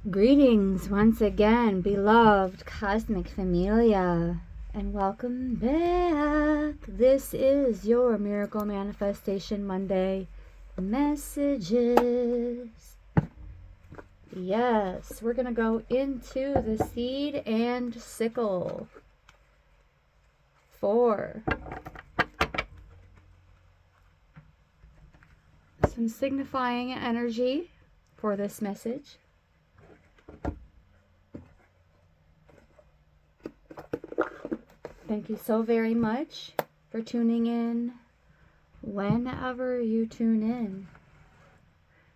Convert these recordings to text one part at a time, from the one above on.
Greetings once again, beloved Cosmic Familia, and welcome back. This is your Miracle Manifestation Monday messages. Yes, we're going to go into the seed and sickle for some signifying energy for this message. Thank you so very much for tuning in whenever you tune in.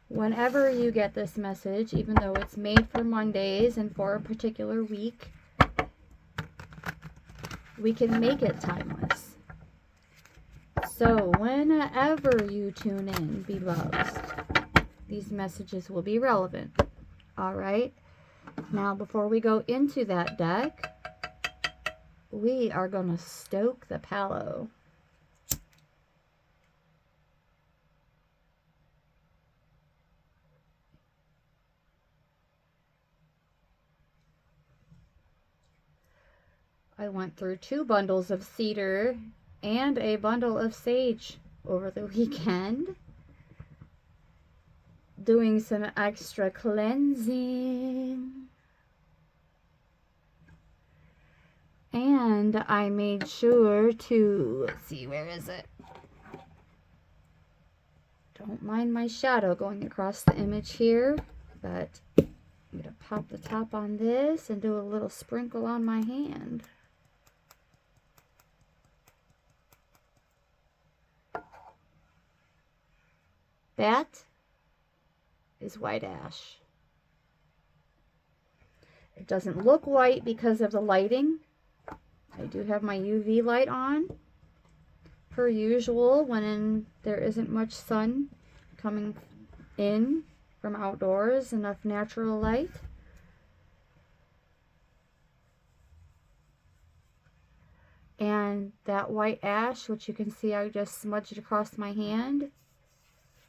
Whenever you get this message, even though it's made for Mondays and for a particular week, we can make it timeless. So whenever you tune in, beloveds, these messages will be relevant. All right? Now, before we go into that deck, we are going to stoke the palo. I went through 2 bundles of cedar and a bundle of sage over the weekend, doing some extra cleansing. And I made sure to, let's see, where is it? Don't mind my shadow going across the image here, but I'm going to pop the top on this and do a little sprinkle on my hand. That is white ash. It doesn't look white because of the lighting. I do have my UV light on, per usual, when there isn't much sun coming in from outdoors, enough natural light. And that white ash, which you can see I just smudged across my hand,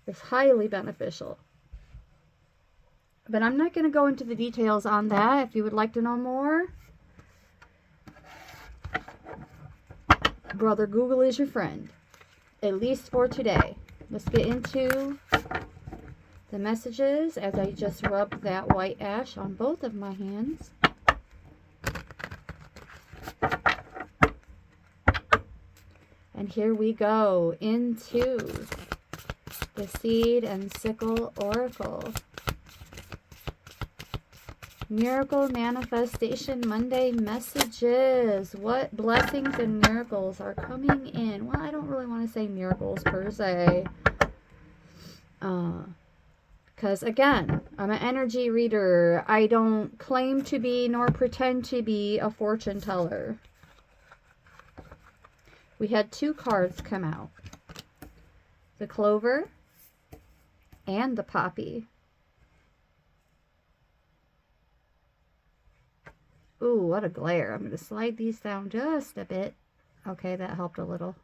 is highly beneficial. But I'm not going to go into the details on that. If you would like to know more, Brother Google is your friend, at least for today. Let's get into the messages as I just rubbed that white ash on both of my hands. And here we go into the Seed and Sickle Oracle. Miracle Manifestation Monday messages. What blessings and miracles are coming in? Well, I don't really want to say miracles per se. Because again, I'm an energy reader. I don't claim to be nor pretend to be a fortune teller. We had 2 cards come out. The Clover and the Poppy. Ooh, what a glare. I'm going to slide these down just a bit. Okay, that helped a little.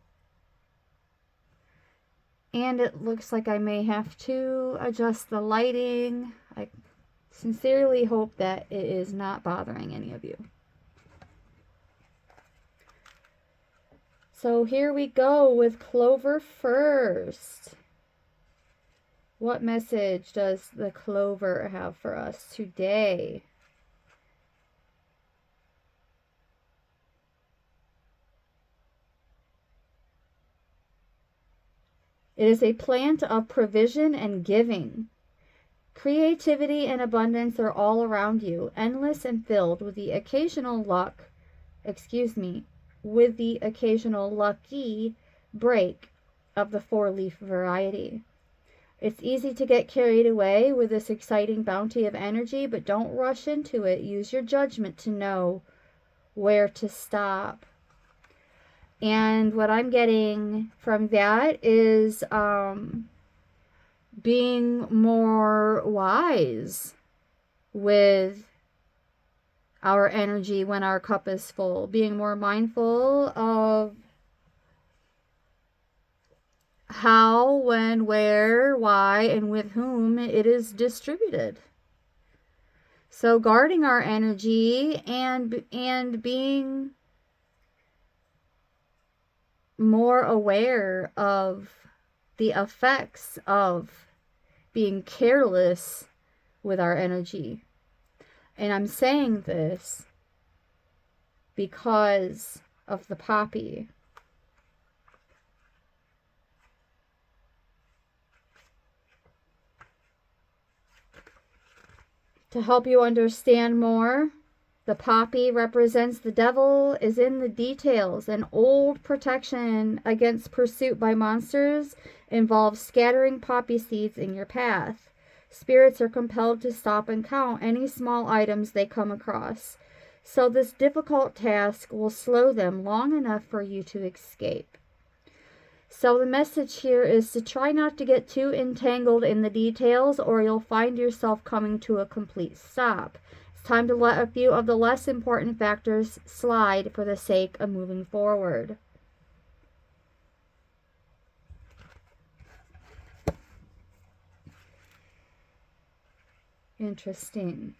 And it looks like I may have to adjust the lighting. I sincerely hope that it is not bothering any of you. So here we go with Clover first. What message does the Clover have for us today? It is a plant of provision and giving. Creativity and abundance are all around you, endless and filled with the occasional lucky break of the 4-leaf variety. It's easy to get carried away with this exciting bounty of energy, but don't rush into it. Use your judgment to know where to stop. And what I'm getting from that is being more wise with our energy when our cup is full. Being more mindful of how, when, where, why, and with whom it is distributed. So guarding our energy and being more aware of the effects of being careless with our energy. And I'm saying this because of the poppy. To help you understand more, the poppy represents the devil is in the details. An old protection against pursuit by monsters involves scattering poppy seeds in your path. Spirits are compelled to stop and count any small items they come across. So this difficult task will slow them long enough for you to escape. So the message here is to try not to get too entangled in the details, or you'll find yourself coming to a complete stop. It's time to let a few of the less important factors slide for the sake of moving forward. Interesting.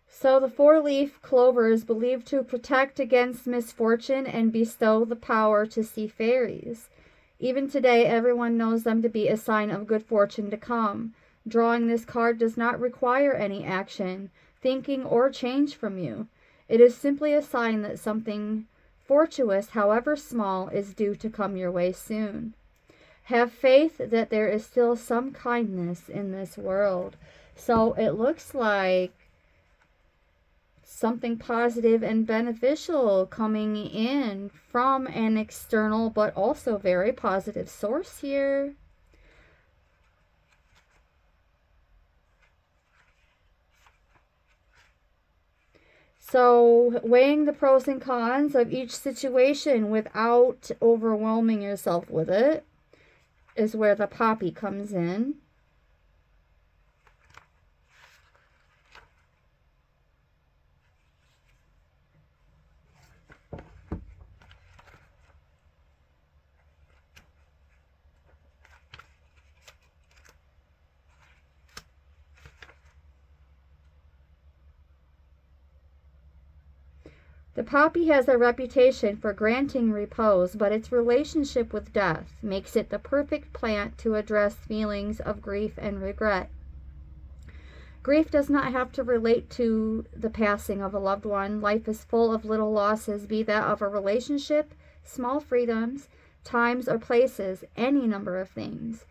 So the four-leaf clover is believed to protect against misfortune and bestow the power to see fairies. Even today, everyone knows them to be a sign of good fortune to come. Drawing this card does not require any action, thinking, or change from you. It is simply a sign that something fortuitous, however small, is due to come your way soon. Have faith that there is still some kindness in this world. So it looks like something positive and beneficial coming in from an external but also very positive source here. So weighing the pros and cons of each situation without overwhelming yourself with it is where the poppy comes in. The poppy has a reputation for granting repose, but its relationship with death makes it the perfect plant to address feelings of grief and regret. Grief does not have to relate to the passing of a loved one. Life is full of little losses, be that of a relationship, small freedoms, times, or places, any number of things.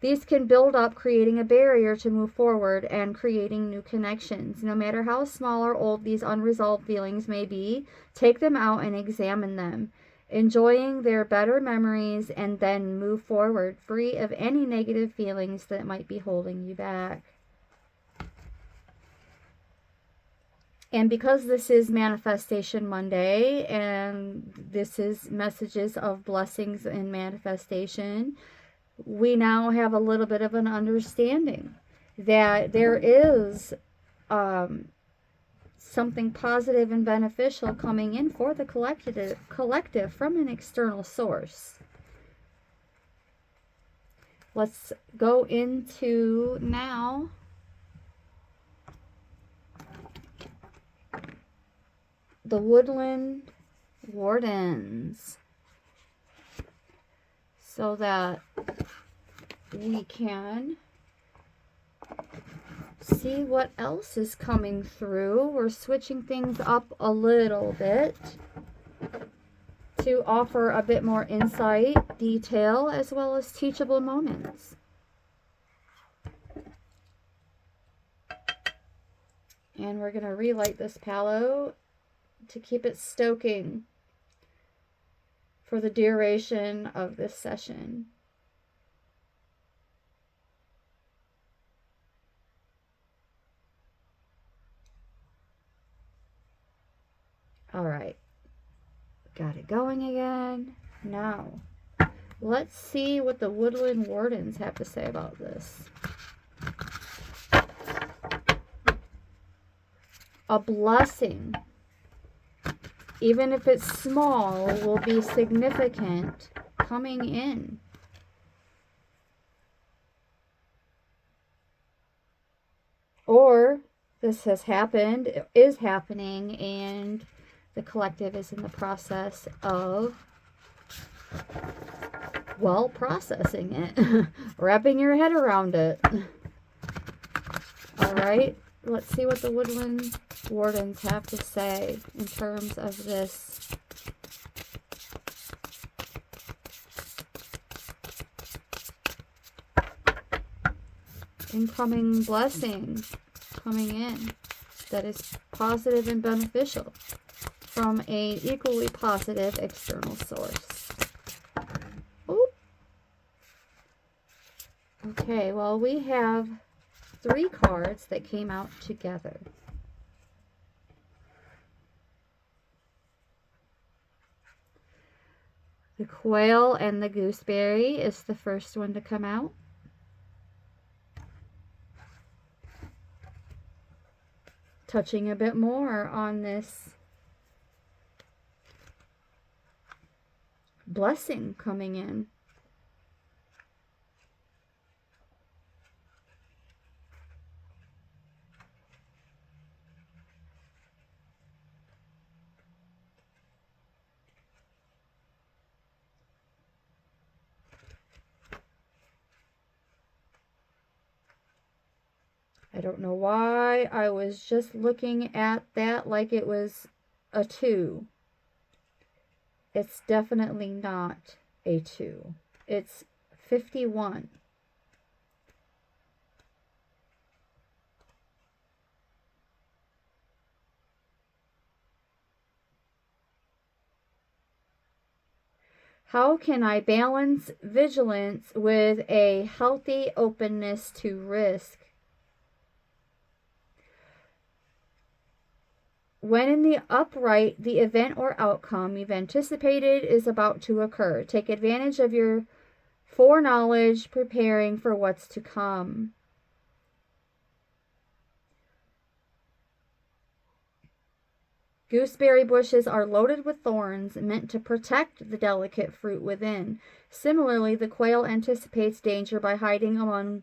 These can build up, creating a barrier to move forward and creating new connections. No matter how small or old these unresolved feelings may be, take them out and examine them, enjoying their better memories, and then move forward, free of any negative feelings that might be holding you back. And because this is Manifestation Monday, and this is messages of blessings and manifestation, we now have a little bit of an understanding that there is something positive and beneficial coming in for the collective from an external source. Let's go into now the Woodland Wardens, so that we can see what else is coming through. We're switching things up a little bit to offer a bit more insight, detail, as well as teachable moments. And we're going to relight this palo to keep it stoking for the duration of this session. All right, got it going again. Now, let's see what the Woodland Wardens have to say about this. A blessing even if it's small, will be significant coming in. Or this has happened, is happening, and the collective is in the process of, well, processing it, wrapping your head around it. All right, let's see what the Woodland Wardens have to say in terms of this. Incoming blessing coming in that is positive and beneficial from an equally positive external source. Ooh. Okay, well, we have 3 cards that came out together. The Quail and the Gooseberry is the first one to come out. Touching a bit more on this blessing coming in. I don't know why I was just looking at that like it was a 2. It's definitely not a 2. It's 51. How can I balance vigilance with a healthy openness to risk? When in the upright, the event or outcome you've anticipated is about to occur. Take advantage of your foreknowledge, preparing for what's to come. Gooseberry bushes are loaded with thorns meant to protect the delicate fruit within. Similarly, the quail anticipates danger by hiding among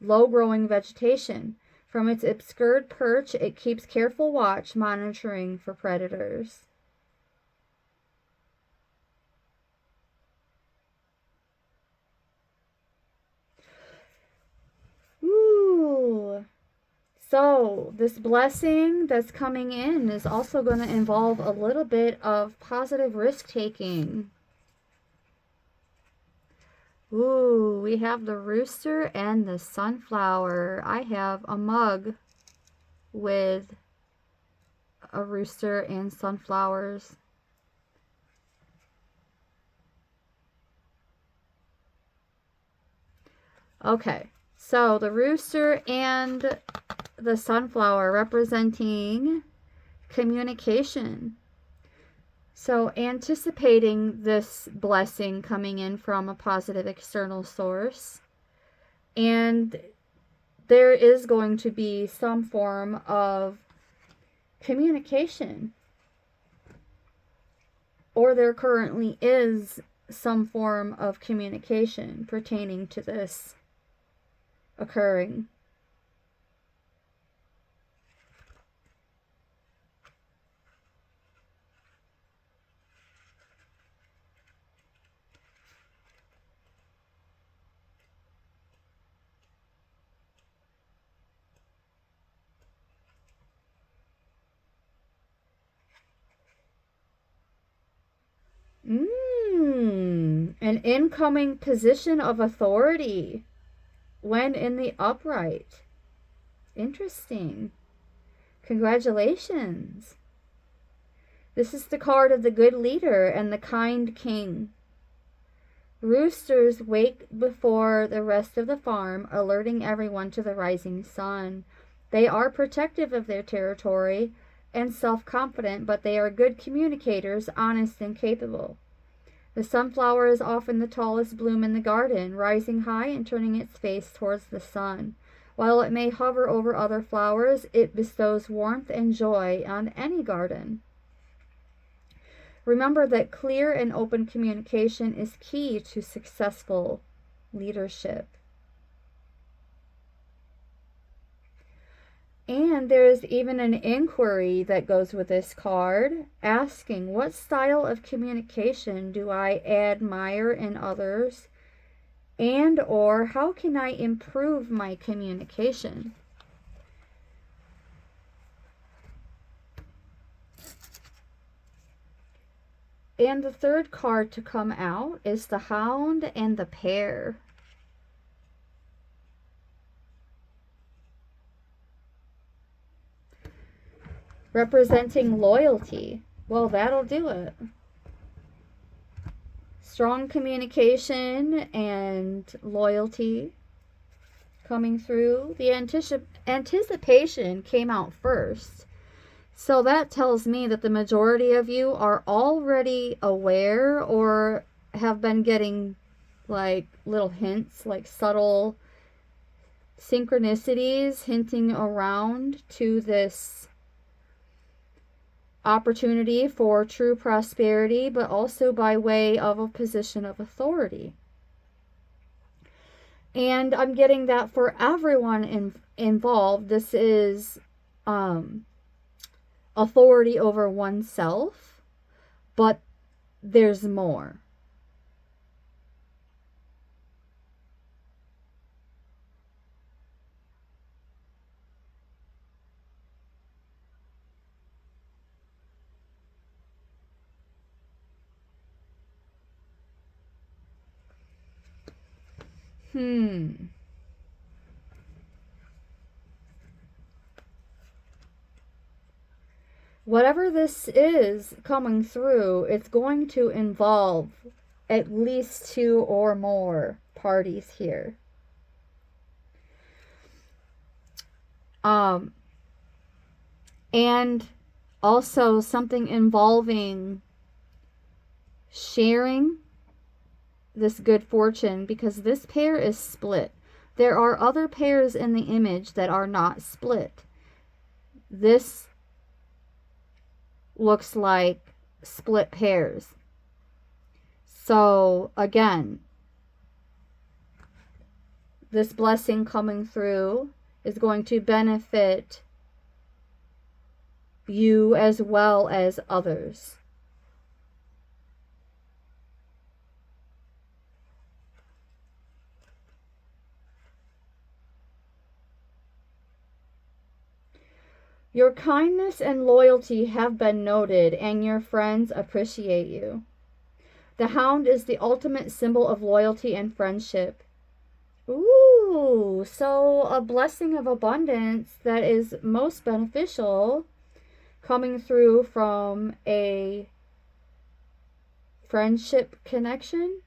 low-growing vegetation. From its obscured perch, it keeps careful watch, monitoring for predators. Ooh. So, this blessing that's coming in is also going to involve a little bit of positive risk-taking. Ooh, we have the rooster and the sunflower. I have a mug with a rooster and sunflowers. Okay, so the rooster and the sunflower representing communication. So anticipating this blessing coming in from a positive external source, and there is going to be some form of communication, or there currently is some form of communication pertaining to this occurring. An incoming position of authority when in the upright. Interesting. Congratulations. This is the card of the good leader and the kind king. Roosters wake before the rest of the farm, alerting everyone to the rising sun. They are protective of their territory and self-confident, but they are good communicators, honest and capable. The sunflower is often the tallest bloom in the garden, rising high and turning its face towards the sun. While it may hover over other flowers, it bestows warmth and joy on any garden. Remember that clear and open communication is key to successful leadership. And there's even an inquiry that goes with this card, asking, what style of communication do I admire in others? And or how can I improve my communication? And the third card to come out is the Hound and the Pair. Representing loyalty. Well, that'll do it. Strong communication and loyalty coming through. The anticipation came out first. So that tells me that the majority of you are already aware or have been getting like little hints, like subtle synchronicities hinting around to this opportunity for true prosperity, but also by way of a position of authority. And I'm getting that for everyone involved. This is authority over oneself, but there's more. Whatever this is coming through, it's going to involve at least 2 or more parties here. And also something involving sharing this good fortune, because this pair is split. There are other pairs in the image that are not split. This looks like split pairs. So again, this blessing coming through is going to benefit you as well as others. Your kindness and loyalty have been noted, and your friends appreciate you. The Hound is the ultimate symbol of loyalty and friendship. Ooh, so a blessing of abundance that is most beneficial coming through from a friendship connection.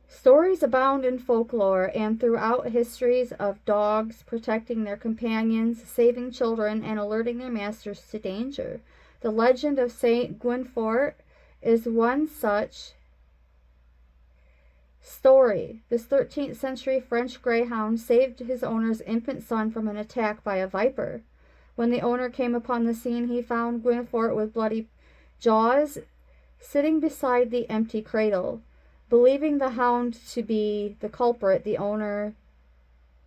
Stories abound in folklore and throughout histories of dogs protecting their companions, saving children, and alerting their masters to danger. The legend of Saint Guinefort is one such story. This 13th century French greyhound saved his owner's infant son from an attack by a viper. When the owner came upon the scene, he found Guinefort with bloody jaws sitting beside the empty cradle. Believing the hound to be the culprit, the owner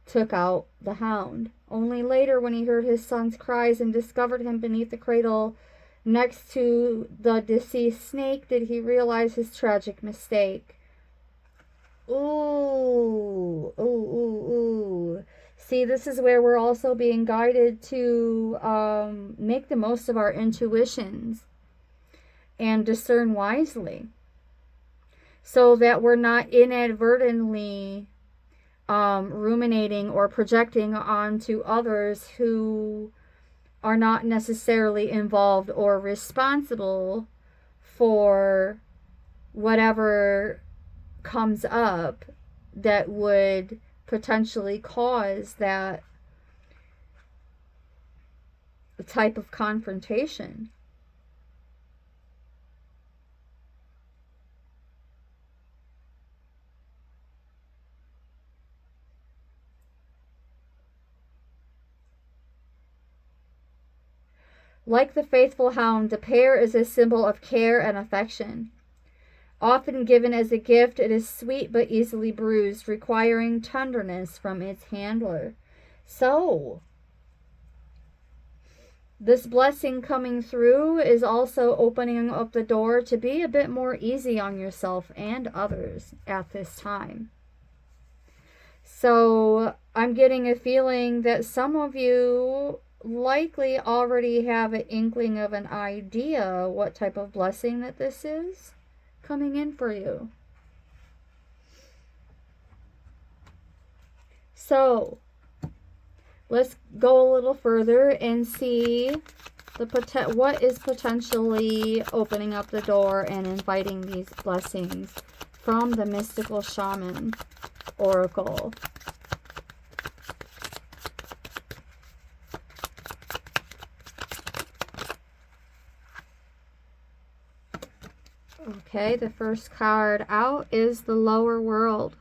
took out the hound. Only later, when he heard his son's cries and discovered him beneath the cradle next to the deceased snake, did he realize his tragic mistake. Ooh, ooh, ooh, ooh. See, this is where we're also being guided to make the most of our intuitions and discern wisely, so that we're not inadvertently ruminating or projecting onto others who are not necessarily involved or responsible for whatever comes up that would potentially cause that type of confrontation. Like the faithful hound, the pear is a symbol of care and affection. Often given as a gift, it is sweet but easily bruised, requiring tenderness from its handler. So, this blessing coming through is also opening up the door to be a bit more easy on yourself and others at this time. So I'm getting a feeling that some of you likely already have an inkling of an idea what type of blessing that this is coming in for you. So let's go a little further and see what is potentially opening up the door and inviting these blessings from the Mystical Shaman Oracle. Okay, the first card out is the Lower World.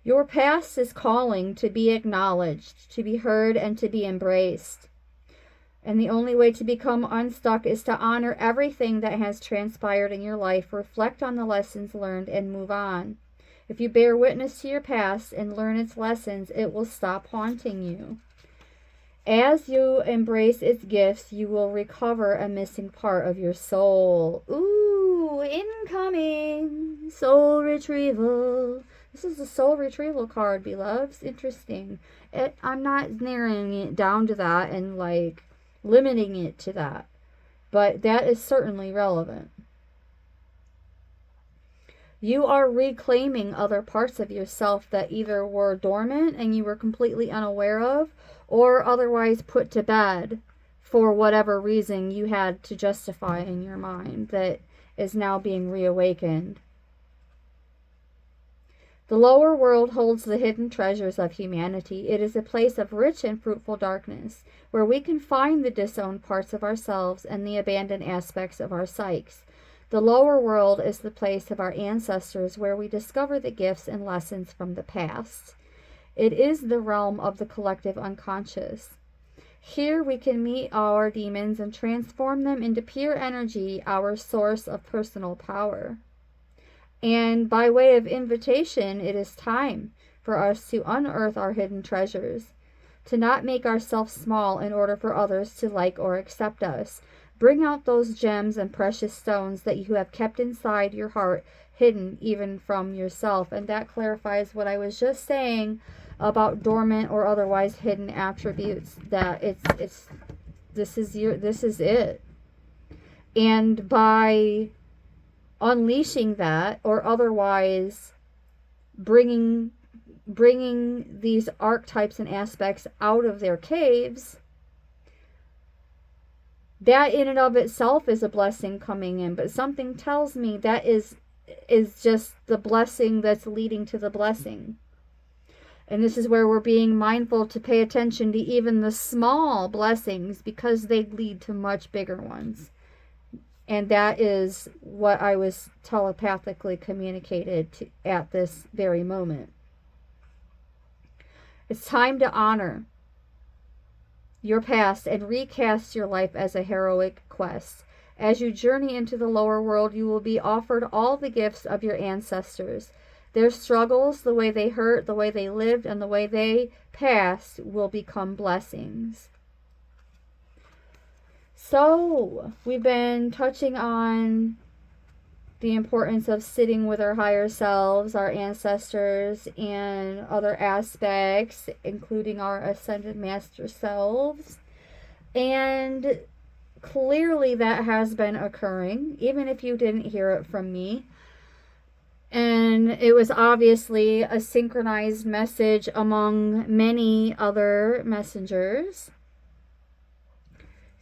Your past is calling to be acknowledged, to be heard, and to be embraced. And the only way to become unstuck is to honor everything that has transpired in your life, reflect on the lessons learned, and move on. If you bear witness to your past and learn its lessons, it will stop haunting you. As you embrace its gifts, you will recover a missing part of your soul. Ooh, incoming soul retrieval. This is a soul retrieval card, beloveds. Interesting. I'm not narrowing it down to that and like limiting it to that, but that is certainly relevant. You are reclaiming other parts of yourself that either were dormant and you were completely unaware of, or otherwise put to bed for whatever reason you had to justify in your mind that is now being reawakened. The lower world holds the hidden treasures of humanity. It is a place of rich and fruitful darkness, where we can find the disowned parts of ourselves and the abandoned aspects of our psyches. The lower world is the place of our ancestors, where we discover the gifts and lessons from the past. It is the realm of the collective unconscious. Here we can meet our demons and transform them into pure energy, our source of personal power. And by way of invitation, it is time for us to unearth our hidden treasures, to not make ourselves small in order for others to like or accept us. Bring out those gems and precious stones that you have kept inside your heart, hidden even from yourself. And that clarifies what I was just saying about dormant or otherwise hidden attributes, that this is it. And by unleashing that, or otherwise bringing these archetypes and aspects out of their caves, that in and of itself is a blessing coming in. But something tells me that is just the blessing that's leading to the blessing. And this is where we're being mindful to pay attention to even the small blessings, because they lead to much bigger ones. And that is what I was telepathically communicated at this very moment. It's time to honor your past and recast your life as a heroic quest. As you journey into the lower world, you will be offered all the gifts of your ancestors. Their struggles, the way they hurt, the way they lived, and the way they passed will become blessings. So, we've been touching on the importance of sitting with our higher selves, our ancestors, and other aspects, including our ascended master selves. And clearly that has been occurring, even if you didn't hear it from me. And it was obviously a synchronized message among many other messengers.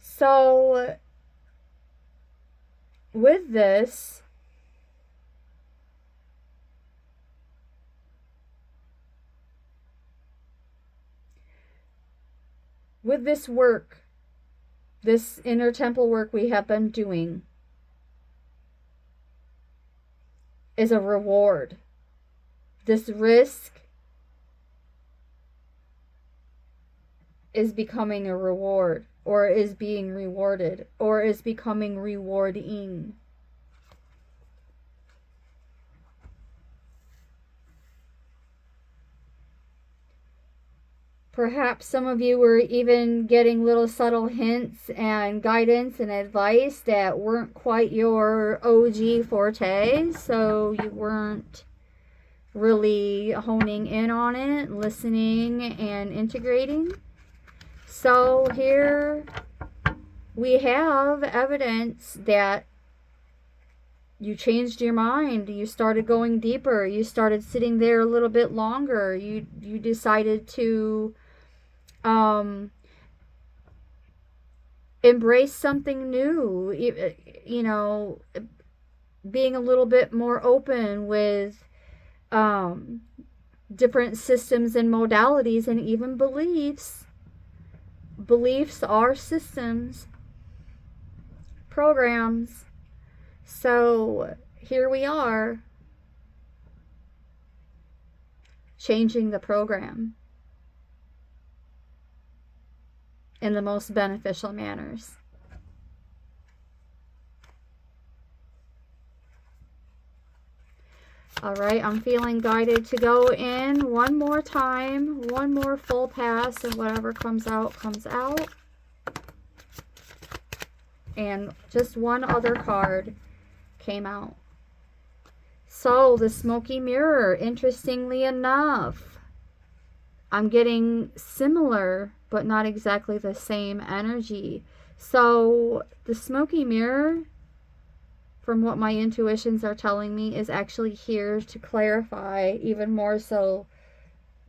So with this, work, this inner temple work we have been doing, is a reward. This risk is becoming a reward, or is being rewarded, or is becoming rewarding. Perhaps some of you were even getting little subtle hints and guidance and advice that weren't quite your OG forte, so you weren't really honing in on it, listening and integrating. So here we have evidence that you changed your mind. You started going deeper. You started sitting there a little bit longer. You decided to embrace something new, you know, being a little bit more open with different systems and modalities, and even beliefs. Beliefs are systems, programs. So here we are, changing the program in the most beneficial manners. All right, I'm feeling guided to go in one more time, one more full pass, and whatever comes out, comes out. And just one other card came out. So, the smoky mirror, interestingly enough, I'm getting similar, but not exactly the same energy. So, the smoky mirror, from what my intuitions are telling me, is actually here to clarify even more so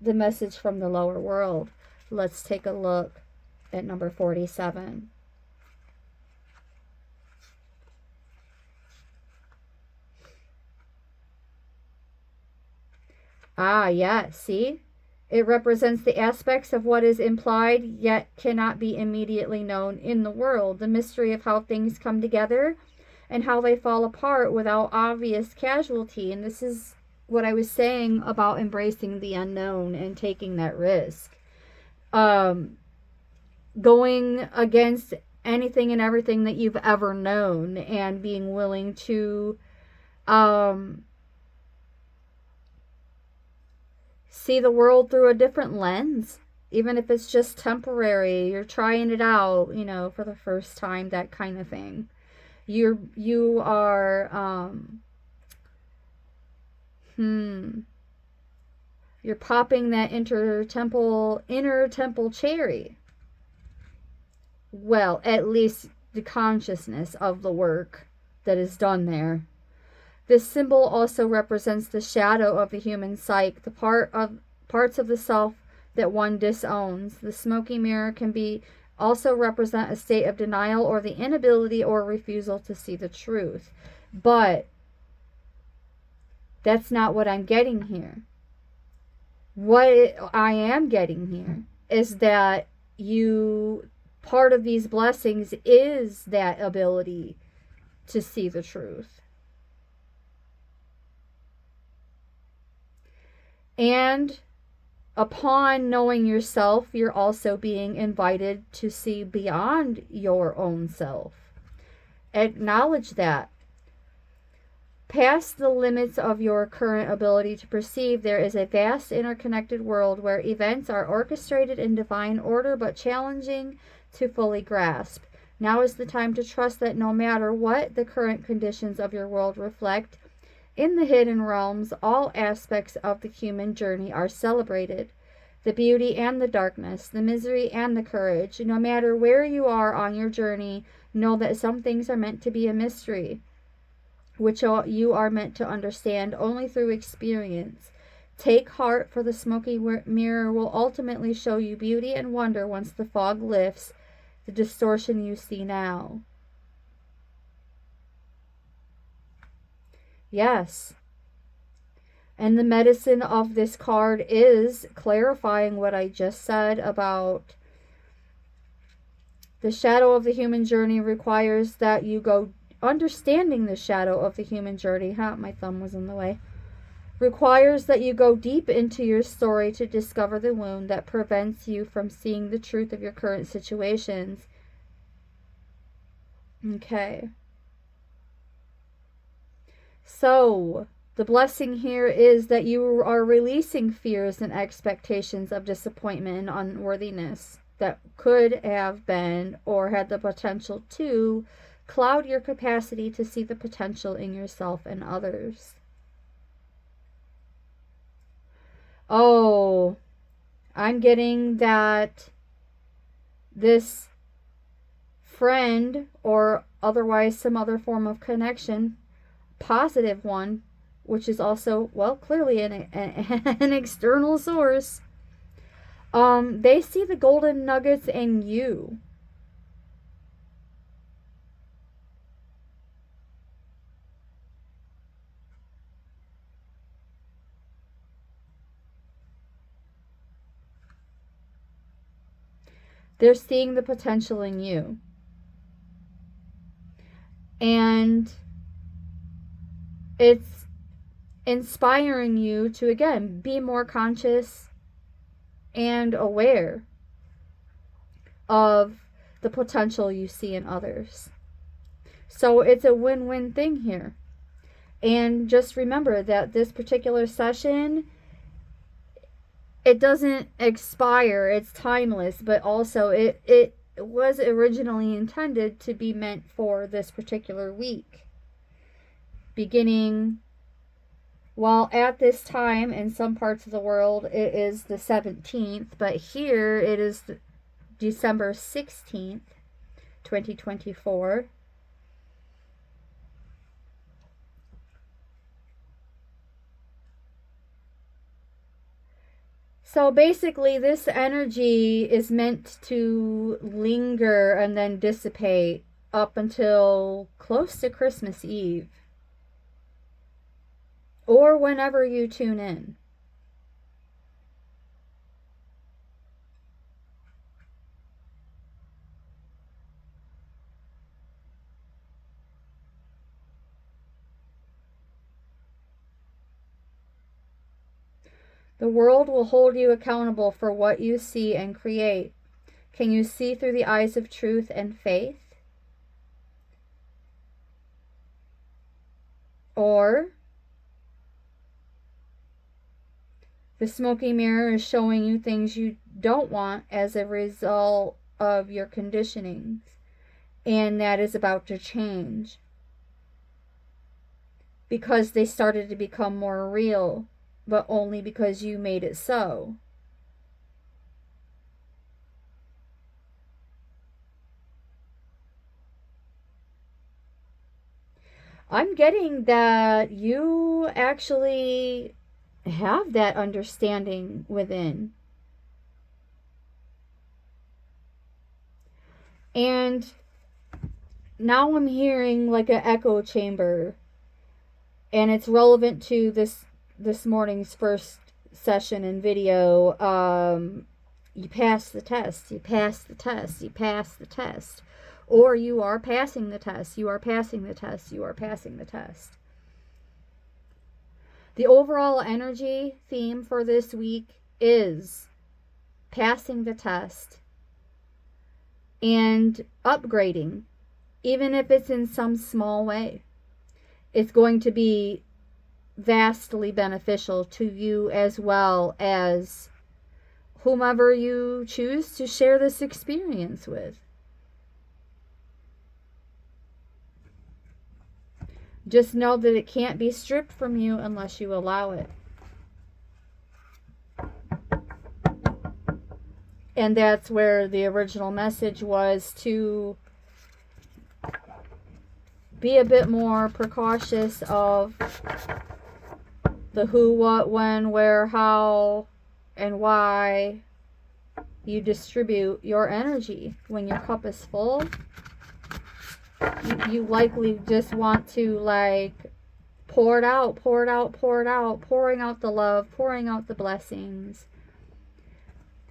the message from the lower world. Let's take a look at number 47. Ah, yeah, see? It represents the aspects of what is implied yet cannot be immediately known in the world. The mystery of how things come together and how they fall apart without obvious casualty. And this is what I was saying about embracing the unknown and taking that risk. Going against anything and everything that you've ever known, and being willing to see the world through a different lens, even if it's just temporary. You're trying it out, you know, for the first time, that kind of thing. You are you're popping that inner temple cherry. Well, at least the consciousness of the work that is done there. This symbol also represents the shadow of the human psyche, the parts of the self that one disowns. The smoky mirror can be also represent a state of denial or the inability or refusal to see the truth. But that's not what I'm getting here. What I am getting here is that part of these blessings is that ability to see the truth. And upon knowing yourself, you're also being invited to see beyond your own self. Acknowledge that. Past the limits of your current ability to perceive, there is a vast interconnected world where events are orchestrated in divine order but challenging to fully grasp. Now is the time to trust that no matter what the current conditions of your world reflect, in the hidden realms, all aspects of the human journey are celebrated. The beauty and the darkness, the misery and the courage. No matter where you are on your journey, know that some things are meant to be a mystery, which you are meant to understand only through experience. Take heart, for the smoky mirror will ultimately show you beauty and wonder once the fog lifts the distortion you see now. Yes. And the medicine of this card is clarifying what I just said about the shadow of the human journey requires that you go, understanding the shadow of the human journey, my thumb was in the way, requires that you go deep into your story to discover the wound that prevents you from seeing the truth of your current situations. Okay. So, the blessing here is that you are releasing fears and expectations of disappointment and unworthiness that could have been or had the potential to cloud your capacity to see the potential in yourself and others. Oh, I'm getting that this friend or otherwise some other form of connection, positive one, which is also, well, clearly an external source, they see the golden nuggets in you. They're seeing the potential in you. And it's inspiring you to, again, be more conscious and aware of the potential you see in others. So it's a win-win thing here. And just remember that this particular session, it doesn't expire, it's timeless, but also it was originally intended to be meant for this particular week. Beginning, well, at this time in some parts of the world it is the 17th, but here it is December 16th, 2024. So basically, this energy is meant to linger and then dissipate up until close to Christmas Eve, or whenever you tune in. The world will hold you accountable for what you see and create. Can you see through the eyes of truth and faith? Or the smoky mirror is showing you things you don't want as a result of your conditionings, and that is about to change because they started to become more real, but only because you made it so. I'm getting that you actually have that understanding within. And now I'm hearing like an echo chamber, and it's relevant to this morning's first session and video. You pass the test, you pass the test, you pass the test. Or you are passing the test, you are passing the test, you are passing the test. The overall energy theme for this week is passing the test and upgrading, even if it's in some small way. It's going to be vastly beneficial to you as well as whomever you choose to share this experience with. Just know that it can't be stripped from you unless you allow it. And that's where the original message was, to be a bit more precautious of the who, what, when, where, how, and why you distribute your energy. When your cup is full, you likely just want to, like, Pour it out, pour it out, pour it out, pouring out the love, pouring out the blessings.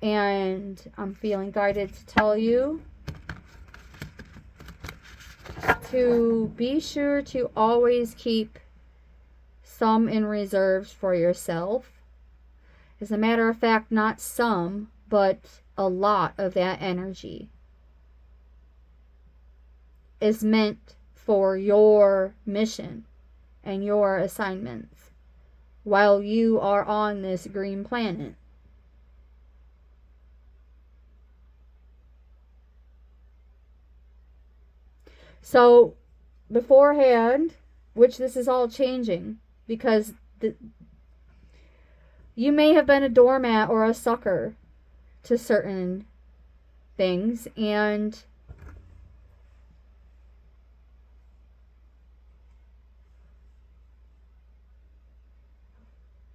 And I'm feeling guided to tell you to be sure to always keep some in reserves for yourself. As a matter of fact, not some, but a lot of that energy is meant for your mission and your assignments while you are on this green planet. So, beforehand, which this is all changing, because you may have been a doormat or a sucker to certain things, and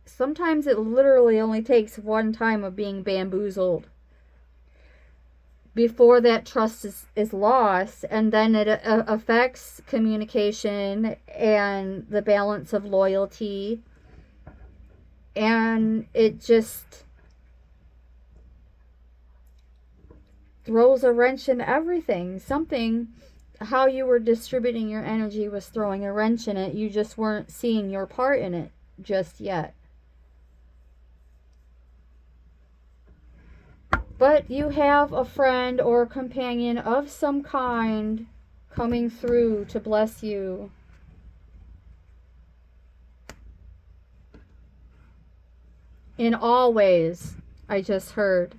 sometimes it literally only takes one time of being bamboozled before that trust is lost, and then it affects communication and the balance of loyalty, and it just throws a wrench in everything. How you were distributing your energy was throwing a wrench in it. You just weren't seeing your part in it just yet. But you have a friend or a companion of some kind coming through to bless you. In all ways, I just heard.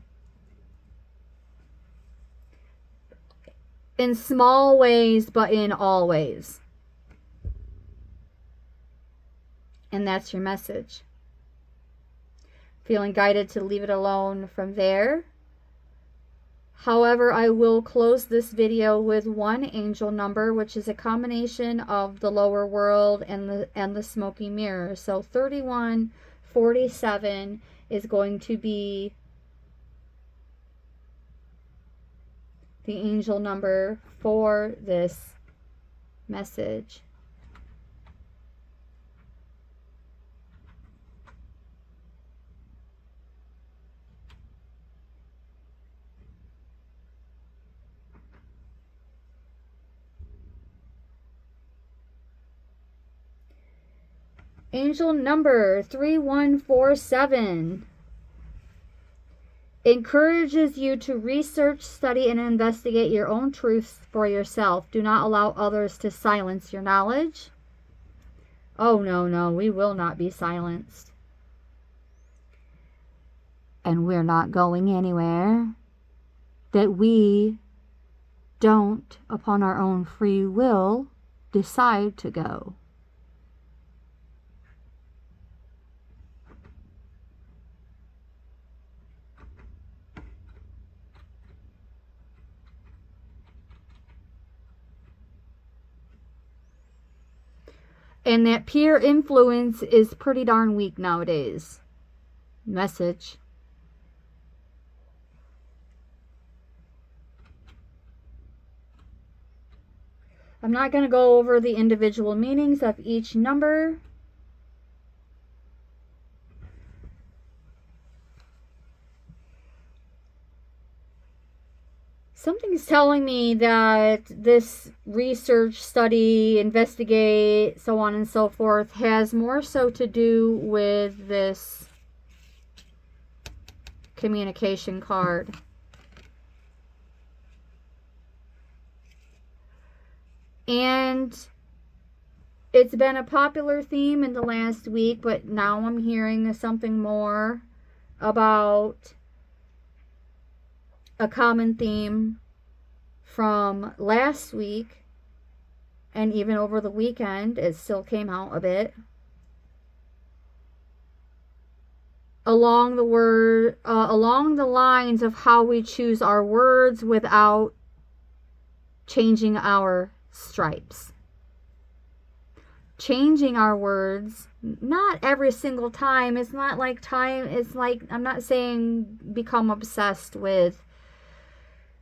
In small ways, but in all ways. And that's your message. Feeling guided to leave it alone from there. However, I will close this video with one angel number, which is a combination of the lower world and the smoky mirror. So 3147 is going to be the angel number for this message. Angel number 3147 encourages you to research, study, and investigate your own truths for yourself. Do not allow others to silence your knowledge. Oh, no, we will not be silenced. And we're not going anywhere that we don't, upon our own free will, decide to go. And that peer influence is pretty darn weak nowadays. Message. I'm not going to go over the individual meanings of each number. Something's telling me that this research, study, investigate, so on and so forth, has more so to do with this communication card. And it's been a popular theme in the last week, but now I'm hearing something more about a common theme from last week, and even over the weekend it still came out a bit, along the lines of how we choose our words without changing our stripes. Changing our words, not every single time. It's not like time, it's like, I'm not saying become obsessed with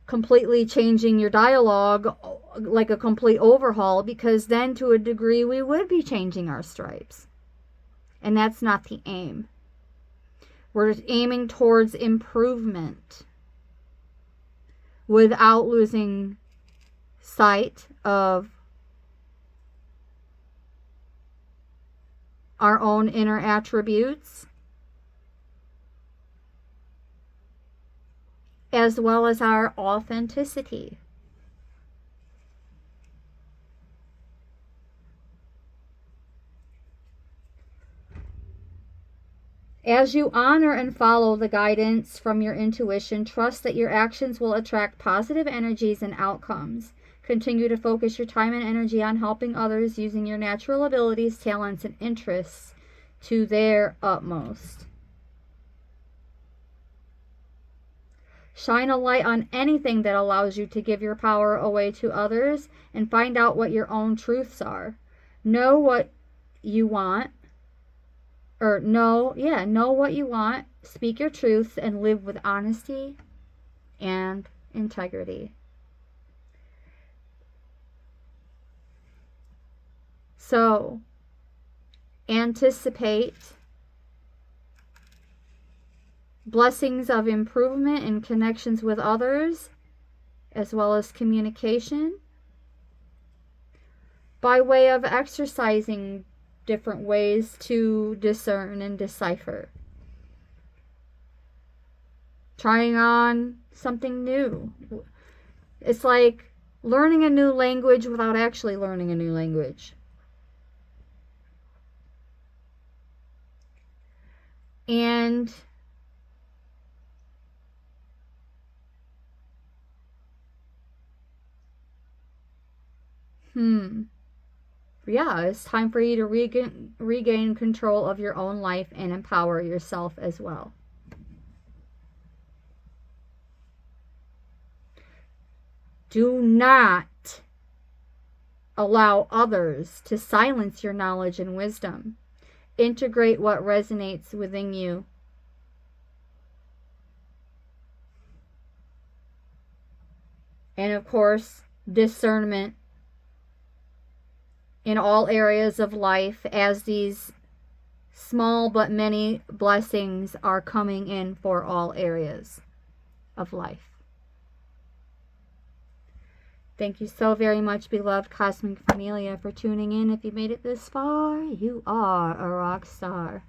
completely changing your dialogue like a complete overhaul, because then to a degree we would be changing our stripes. And that's not the aim. We're aiming towards improvement without losing sight of our own inner attributes, as well as our authenticity. As you honor and follow the guidance from your intuition, trust that your actions will attract positive energies and outcomes. Continue to focus your time and energy on helping others using your natural abilities, talents, and interests to their utmost. Shine a light on anything that allows you to give your power away to others, and find out what your own truths are. Know what you want. Know what you want, speak your truths, and live with honesty and integrity. So, anticipate blessings of improvement in connections with others, as well as communication, by way of exercising different ways to discern and decipher. Trying on something new. It's like learning a new language without actually learning a new language. And yeah, it's time for you to regain control of your own life and empower yourself as well. Do not allow others to silence your knowledge and wisdom. Integrate what resonates within you. And of course, discernment in all areas of life, as these small but many blessings are coming in for all areas of life. Thank you so very much, beloved Cosmic Familia, for tuning in. If you made it this far, you are a rock star.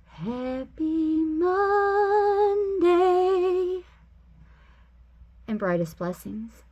Happy Monday and brightest blessings.